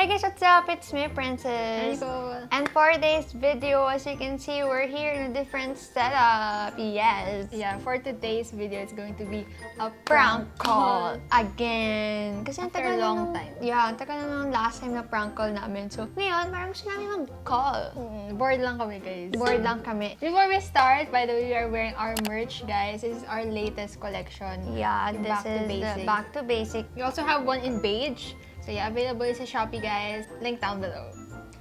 Hey guys, what's up? It's me, Princess. Nicole. And for today's video, as you can see, we're here in a different setup. Yes. Yeah, for today's video, it's going to be a Prank call again. Kasi ang After tagal a long na time. Yeah, ang tagal na nung last time na prank call namin. So, ngayon, parang gusto namin mag-call. Bored lang kami, guys. Bored lang kami. Before we start, by the way, we are wearing our merch, guys. This is our latest collection. Yeah, Yung this Back to is the Basic. Back to Basic. We also have one in beige. So yeah, available sa Shopee, guys. Link down below.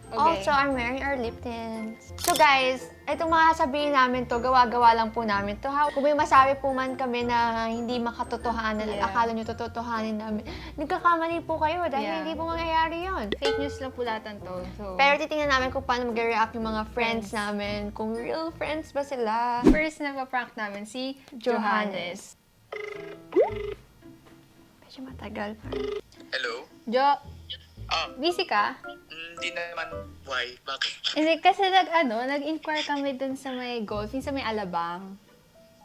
Okay. Also, I'm wearing our lip tints. So guys, itong mga sabihin namin to, gawa-gawa lang po namin to. Kung may masabi po man kami na hindi makatotohanan at akala nyo totohanin namin, nagkakamali po kayo dahil hindi po mangyayari yun. Fake news lang po lahat to. So, Pero titingnan namin kung paano mag-react yung mga friends namin, kung real friends ba sila. first na prank namin, si Johannes. Medyo matagal pa. Hello? Jo, Ah, busy ka? hindi naman. Why? Bakit? Hindi, kasi nag-inquire kami dun sa may golf, yung sa may Alabang.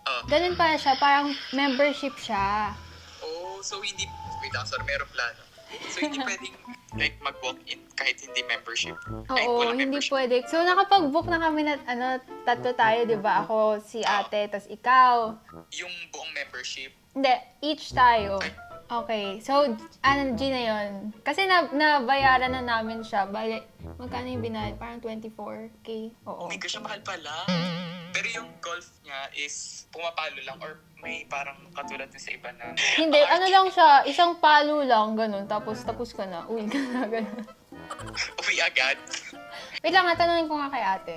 Ah, Ganun pala siya, parang membership siya. oh, so hindi... Wait lang, sorry, merong plano. So hindi pwedeng like mag-walk-in kahit hindi membership? Kahit Oo, walang hindi membership? pwede. So, nakapag-book na kami na, tatlo tayo, di ba? Ako, si ate, tas ikaw. Yung buong membership? Hindi, each tayo. Okay, so, G na yun. Kasi nabayaran na namin siya. Bale, magkano yung binayad? Parang 24K. Oh Oo. my gosh, ang mahal pala. Pero yung golf niya is pumapalo lang or may parang katulad din sa iba na... Hindi, ano lang siya, isang palo lang, ganun. Tapos ka na, uwi ka na, ganun. Uwi agad? Wait lang, tanungin ko nga kay ate.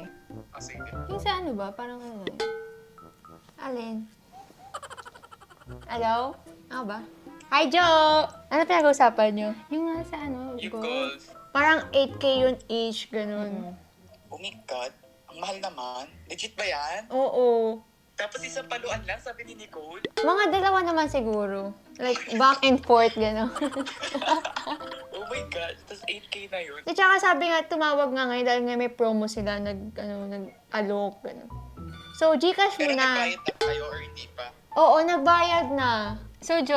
Oh, sige. Yung sa ano ba? Parang ano? Alin? Hello? Ano ba? Hi, Joe! Ano pinag-usapan nyo? Yung nga sa ano, Yung golf. golf. Parang 8K yun each, ganun. Oh my God, ang mahal naman. Legit ba yan? Oo. Tapos isang paluan lang, sabi ni Nicole. Mga dalawa naman siguro. Like, back and forth, gano'n. Oh my God, tapos 8K na yun. At saka sabi nga, tumawag nga ngayon dahil nga may promo sila, nag-alok, gano'n. So, Gcash Pero muna. nagbayad na kayo or hindi pa? Oo, nagbayad na. So, Jo,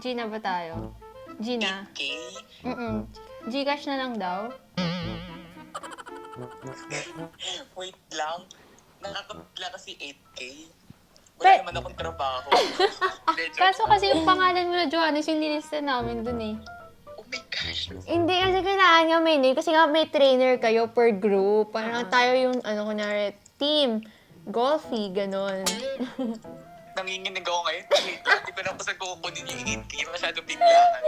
G na ba tayo? G na? 8K? Gcash na lang daw? Wait lang. Nakakabigla kasi 8K. Wala But- naman akong trabaho. Medyo, Kaso kasi yung pangalan mo na Johannes, yung nilista namin dun eh. oh my gosh. Hindi kasi kailangan nga may name. Kasi nga may trainer kayo per group. Parang tayo yung, kunyari, team. Golfy, gano'n. Nanginginig ako ngayon. Wait lang, di ba na ako sa kukunin yung 8K? Masyadong biglaan.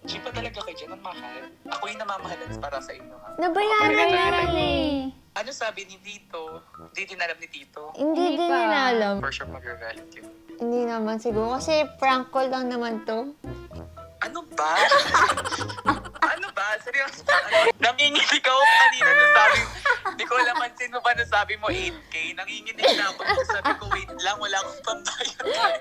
Cheap pa talaga kayo dyan. Ang mahal. Ako yung namamahalan para sa inyo, ha? Nabayaran na eh. Ano sabi ni Tito? Hindi din alam ni Tito. Hindi din pa. nila alam. For sure magagalit yun. Hindi naman siguro. Kasi prank call lang naman to. Ano ba? Ano ba? Seryoso? Nanginginig ako kanina na sabi. Hindi ko alam pansin mo ba na sabi mo 8K. Nanginginig na ako. Sabi ko, wait lang, wala akong pambayad.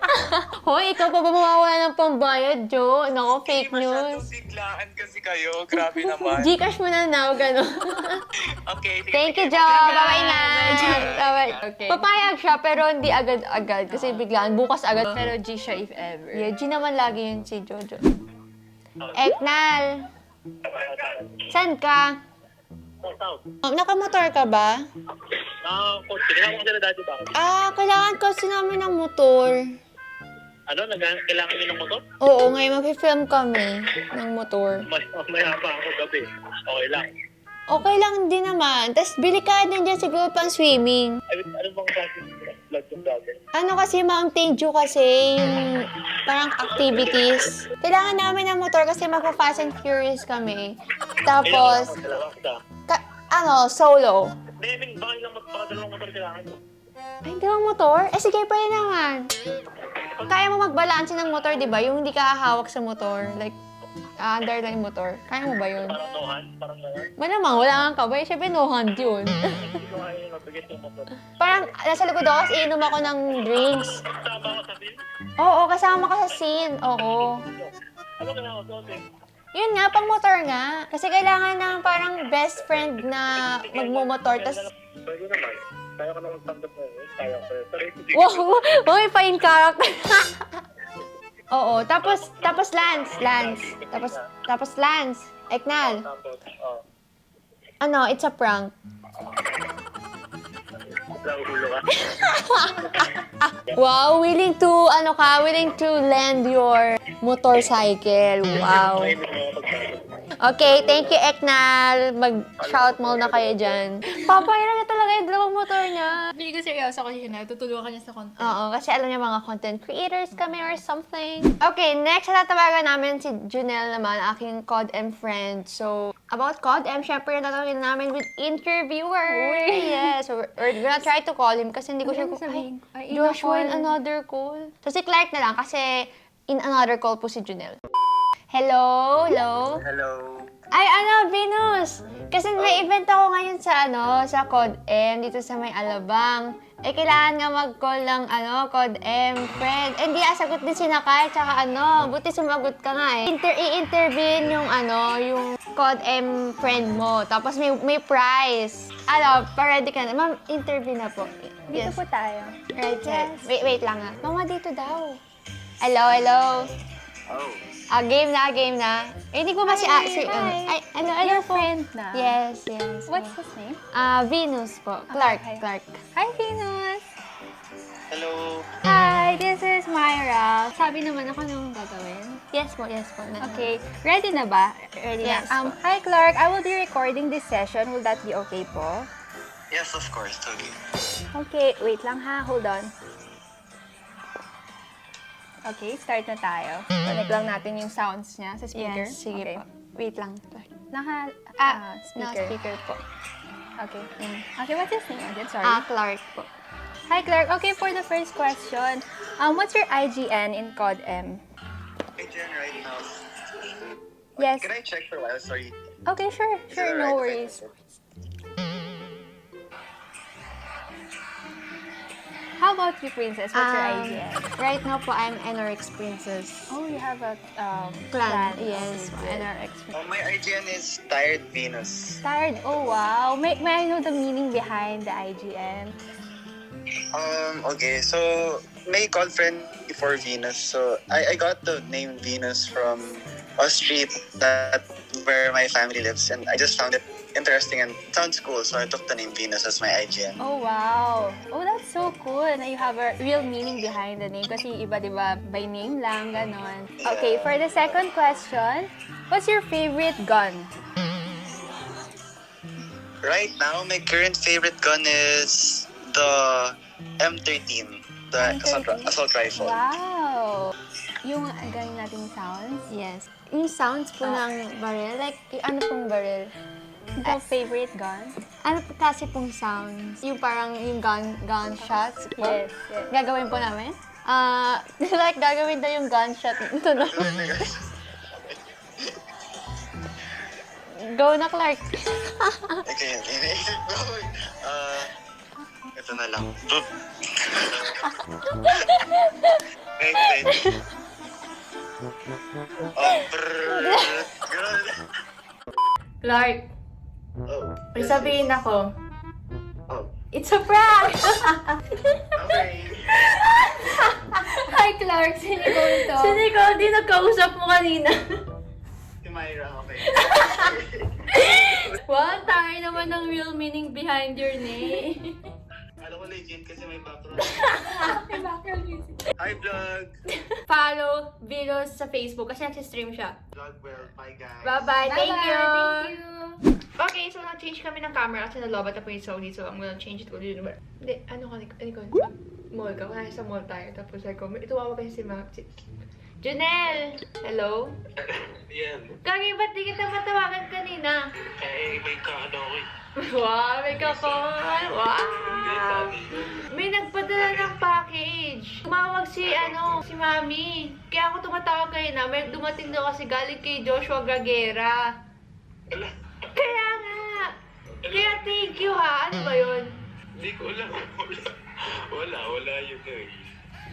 Hoy, ikaw pa ba mawawala ng pambayad, Jo? Nako, fake Masyadong news. biglaan kasi kayo. Grabe naman. Gcash mo na now, gano'n. Okay, sige. Thank you, sige. Jo. Bye-bye na. Bye. Okay. Papayag siya, pero hindi agad-agad. Kasi biglaan, bukas agad. Pero G siya if ever. Yeah, G naman lagi yun si Jojo. Eknal! Saan ka? Nakamotor ka ba? Coach, kailangan mo sila dati ba? Kailangan kasi namin ng motor. Ano, kailangan niyo ng motor? Oo, ngayon mag-film kami ng motor. Maya pa ako gabi. Okay lang. Okay lang din naman. Tapos bili ka din dyan siguro pang swimming. Ay, ano bang klase vlog yung dati? Ano kasi, Mountain Dew kasi, yung parang activities. Kailangan namin ng motor kasi magpa-Fast and Furious kami. Tapos, solo. Hindi, I mean, baka dalawang motor kailangan mo. Ay, dalawang motor? sige, pwede naman. Kaya mo magbalanse ng motor, di ba? Yung hindi ka hawak sa motor. Like, underline motor. Kaya mo ba yun? Parang nohan, parang nohan. Malamang, wala kang kabay. Siyempre, no hand yun. Hindi ko kaya yung mabigat yung motor. Parang, nasa likod ako, tapos iinom ako ng drinks. Tama ka sa film? Oo, kasama ka sa scene. Oo. Ano ka na ako, Jose? Yun nga, pang motor nga. Kasi kailangan ng parang best friend na magmumotor. Tas, Pwede naman. Kaya ko na magtanggap mo. Kaya ko. Sorry, wow, may fine character. Oo, tapos Lance. Tapos Lance. Eknal. Tapos, Ano, it's a prank. ulo ka. Wow, willing to lend your motorcycle. Wow. Ay, hindi mo pagkakas. Okay, thank you, Eknal. Mag-shout mo na kayo dyan. Papahiram niya talaga yung dalawang motor niya. Hindi ko seryoso kasi siya na. Tutulungan niya sa content. Oo, kasi alam niya mga content creators kami or something. Okay, next na tatawagan namin si Junel naman, aking COD-M friend. So, about COD-M, syempre natawagin namin with interviewer. Yes, so we're gonna try to call him kasi hindi ko siya sabihin? Ay, Joshua in in-call. another call. So, si Clark na lang kasi in another call po si Junel. Hello? Hello. Ay, Venus! Kasi may event ako ngayon sa COD-M, dito sa may Alabang. Eh, kailangan nga mag-call ng, COD-M friend. Eh, hindi sagot din si Nakay, tsaka buti sumagot ka nga eh. I-intervene yung, yung COD-M friend mo. Tapos may prize. Pa-ready ka na. Ma'am, interview na po. Dito po tayo. Right, yes. Wait lang nga. Mama, dito daw. Hello? Oh. Game na. Eh, hindi ko ba si... Hi. Hello Your po. friend na. Yes. What's his name? Venus po. Clark. Okay. Hi, Venus! Hello. Hi, this is Myra. Sabi naman ako nung gagawin. Yes po. Okay, ready na ba? Ready Yes na. po. Hi, Clark. I will be recording this session. Will that be okay po? Yes, of course. Totally. Okay, wait lang ha. Hold on. Okay, start na tayo. Connect lang natin yung sounds niya sa speaker. Yes, sige Okay. po. Wait lang. Speaker. Speaker po. Okay. Okay, what's his name again? Sorry. Clark po. Hi, Clark. Okay, for the first question, what's your IGN in COD-M? Hey, Jen, right now. Yes. Can I check for a while? Sorry. Okay, sure. Is it Sure, no alright worries. if I- How about you, Princess? What's your IGN? Right now po, I'm NRX Princess. Oh, you have a Clan. clan. Yes, Okay, good. NRX Princess. Oh, my IGN is Tired Venus. Tired? Oh, wow. May I know the meaning behind the IGN? Okay, so may call friend before Venus. So I got the name Venus from a street that where my family lives, and I just found it interesting and it sounds cool. So I took the name Venus as my IGN. Oh, wow. Oh, that's so cool na you have a real meaning behind the name. Kasi iba, di ba, by name lang, ganon. Okay, for the second question, what's your favorite gun? Right now, my current favorite gun is the M13, the assault rifle. Wow. Yung galing natin yung sounds. Yes. Yung sounds po ng barrel, like, ano pong barrel? The favorite gun? Ano po kasi pong sounds? Yung parang yung gunshots po? Yes. Gagawin po namin? Like, gagawin daw yung gunshot. Ito na. Go na, Clark. Okay, iniisip ko. Ito na lang. Wait. Good. Clark, Oh. may sabihin ako. Oh. It's a prank! Okay. Hi, Clark. Si Nicole to. Si Nicole, di nagkausap mo kanina. Si Myra, okay. Wow, tayo naman ng real meaning behind your name. Alam ko legit kasi may background. May background music. Hi, vlog! Follow Venus sa Facebook kasi nagsistream siya. Vlog well. Bye, guys. Bye-bye. Thank you. Thank you. Okay, so nag-change kami ng camera kasi nalobat na po yung Sony, so I'm gonna change it ko dito. Hindi, mall ka. Kung sa mall tayo, tapos ako, ituwawa kasi si Junel! Hello? Yan. Kagi, ba't di kita matawagan kanina? Eh, may kaano ko eh. Wow, may kakon! Wow! May nagpadala ng package. Tumawag si Mami. Kaya ako tumatawag kanina. May dumating daw kasi galing kay Joshua Gragera. Ala, Kaya nga! Kaya thank you ha. Ano ba yun? hindi ko alam. Wala yun eh.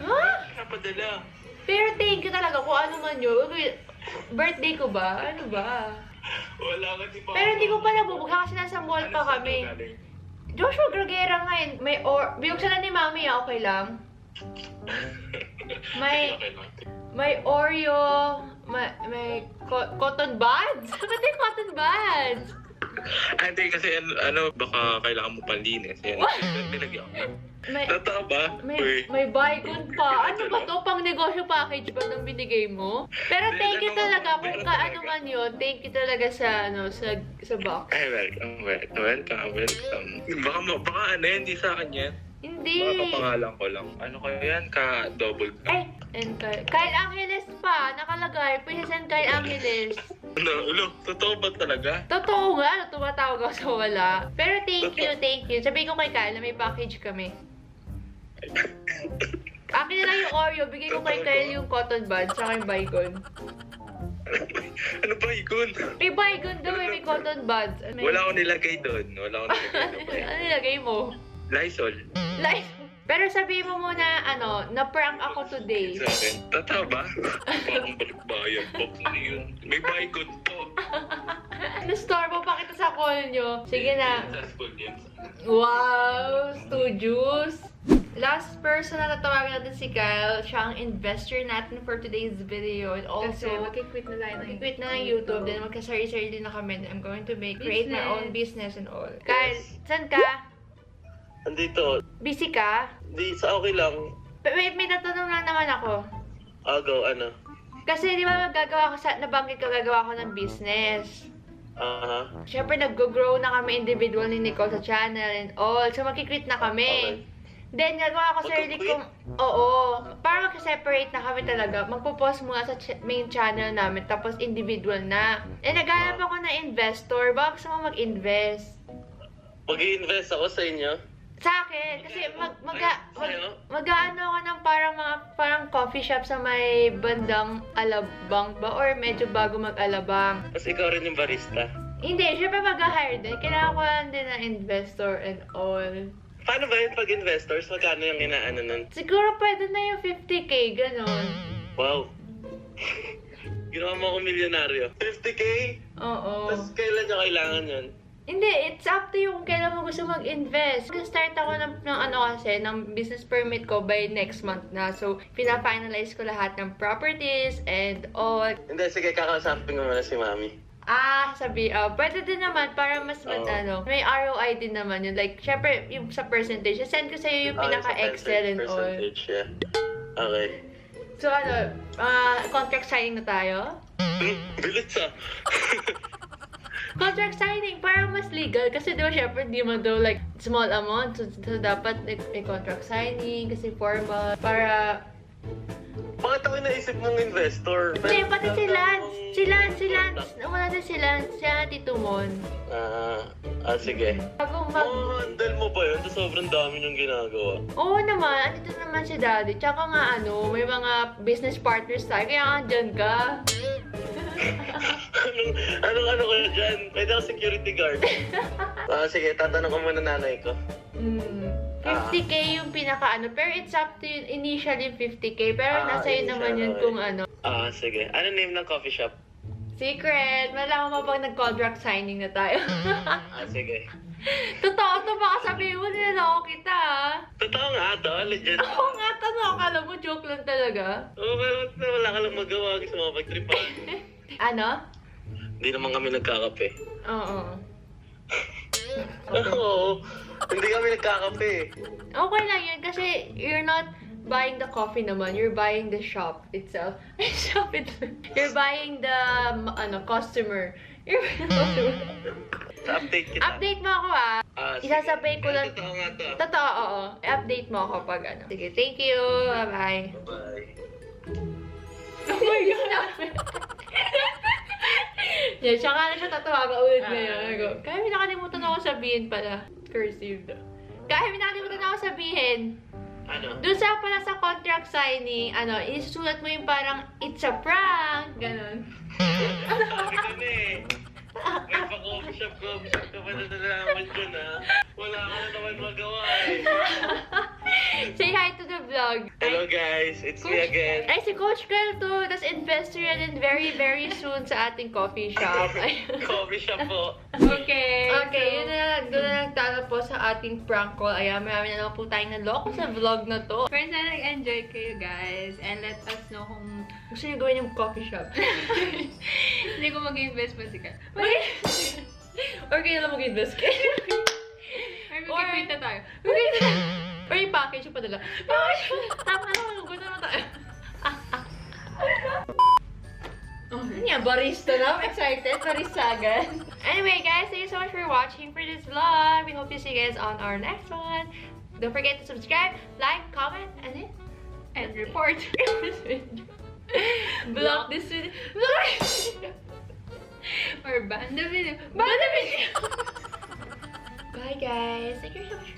Ha? Napadala. Pero thank you talaga kung ano man yun. Birthday ko ba? Ano ba? Wala ka di ba? Pero hindi ko pa nabubugla kasi nasa mall pa kami. Joshua Gragera ngayon. Binuksan na ni Mami okay lang. May may Oreo, may cotton buds? Ba't yung cotton buds? Hindi kasi baka kailangan mo panlinis. Yan. Nilagyan ko. May, Totoo ba? Uy. may baygon pa. Ano ba to? Pang negosyo package ba nang binigay mo? Pero thank you talaga kung kaano man yun. Thank you talaga sa sa box. Ay, welcome. Baka hindi sa akin yan. Hindi. Baka kapangalan ko lang. Ano kaya yan? Ka-double ka? Ay, and Kyle Angeles pa. Nakalagay. Princess and Kyle Angeles. Ano? Totoo ba talaga? Totoo nga. Tumatawag ako sa wala. Pero thank you. Sabi ko kay Kyle na may package kami. Akin na lang yung Oreo. Bigay ko kay Kyle yung cotton buds. Saka yung baygon. Ano ba yun? May baygon daw may cotton buds. Wala akong nilagay doon. Ano nilagay mo? Lysol. Like, pero sabihin mo muna, na-prank ako today. Sa akin. Totoo ba? Parang balikbayan. Box na yun. May baygon po. Na-store mo pa kita sa call nyo. Sige na. Sa school yan. Wow! Studios! Last person na natawagan natin si Kyle. Siya ang investor natin for today's video. And also, Mag-quit na tayo ng quit na ng YouTube. Then magkasari-sari din na kami. I'm going to create my own business and all. Kyle, saan ka? Andito. Busy ka? Di, sa okay lang. Wait, may tatanong lang naman ako. Go, ano? Kasi di ba nabanggit ko gagawa ko ng business. Aha. Siyempre, nag-grow na kami individual ni Nicole sa channel and all. So, magkikrit na kami. Okay. Then, gagawa ko sarili kong... Oo. Para mag-separate na kami talaga. Magpo-post muna sa main channel namin. Tapos, individual na. Eh, naghanap ako ng investor. Baka gusto mo mag-invest. Mag-i-invest ako sa inyo? Sa akin. Kasi mag-ano ako ng parang coffee shop sa may bandang Alabang ba? Or medyo bago mag-Alabang. Kasi ikaw rin yung barista. Hindi. Siyempre mag-hire din. Kailangan ko lang din ng investor and all. Paano ba yun pag investors? Magkano yung inaano nun? Siguro pwede na yung 50k, ganon. Wow. Ginawa mo ako milyonaryo. 50k? Oo. Tapos kailan nyo kailangan yun? Hindi, it's up to you kung kailan mo gusto mag-invest. Mag-start ako ng business permit ko by next month na. So, pina-finalize ko lahat ng properties and all. Hindi, sige, kakausapin mo muna si mami. Pwede din naman para mas may ROI din naman yun. Like, syempre, yung sa percentage, send ko sa'yo yung pinaka-Excel and all. Percentage, yeah. Okay. So, contract signing na tayo? Bilis ah. Contract signing, parang mas legal. Kasi diba, syempre, di man daw like small amount. So dapat may contract signing, kasi formal. Para... Bakit ako naisip mong investor? Hindi, pati si Lance. Wala din si Lance. Siya, Tito Mon. Sige. Bago handle mo ba yun? Sobrang dami niyong ginagawa. Oo naman, andito naman si Daddy. Tsaka nga may mga business partners tayo. Kaya nga dyan ka. Anong ko dyan? Pwede ako security guard. Sige, tatanong ko muna nanay ko. 50k yung pero it's up to you. Initially 50k, pero nasa yun naman yun kung ano. Sige. Ano name ng coffee shop? Secret! Malaman mo pag nag-contract signing na tayo. Sige. Totoo to, baka sabihin mo niloko kita, Totoo nga to, legit. Oo nga, akala mo joke lang talaga. Oo, pero wala ka lang magawa. Gusto mo pagtripan. Ano? Hindi naman kami nagkakape. Oo. Oo. Hindi kami nagkakape. Okay lang yun kasi you're not buying the coffee naman, you're buying the shop itself. You're buying the customer. You're buying the customer. So, update kita. Update mo ako Isasabay ko lang. Totoo nga to. Totoo, oo. I-update mo ako pag Sige, thank you. Bye-bye. Bye. Oh my God! Yeah, siya nga na siya tatawagan ulit ngayon. Kaya may nakalimutan ako sabihin pala. Cursive. Kaya may nakalimutan ako sabihin. Ano? Doon pala sa contract signing, isusulat mo yung parang, it's a prank, ganon. Sabi kami may pa-coffee shop ka pa na nalaman dyan Wala ka na naman magawa Say hi to the vlog. Hello guys, it's me again. Ay, si Coach Carl to. Tapos investor yan in very, very soon sa ating coffee shop. Coffee shop po. Okay. Okay, yun na, doon na nagtatapos sa ating prank call. Ayan, marami na naman po tayong naloko sa vlog na to. Friends, na nag-enjoy kayo guys. And let us know kung Gusto niyo gawin yung coffee shop. hindi ko mag-invest pa si Kat. Or kayo na mag-invest kayo. Or mag-quit na tayo. Or yung package yung padala. Tama na, gusto na tayo. Ano yan, barista na? I'm excited. Barista agad. Anyway, guys, thank you so much for watching for this vlog. We hope to see you guys on our next one. Don't forget to subscribe, like, comment, And report. block this video. Or ban the video. Bye, guys. Thank you so much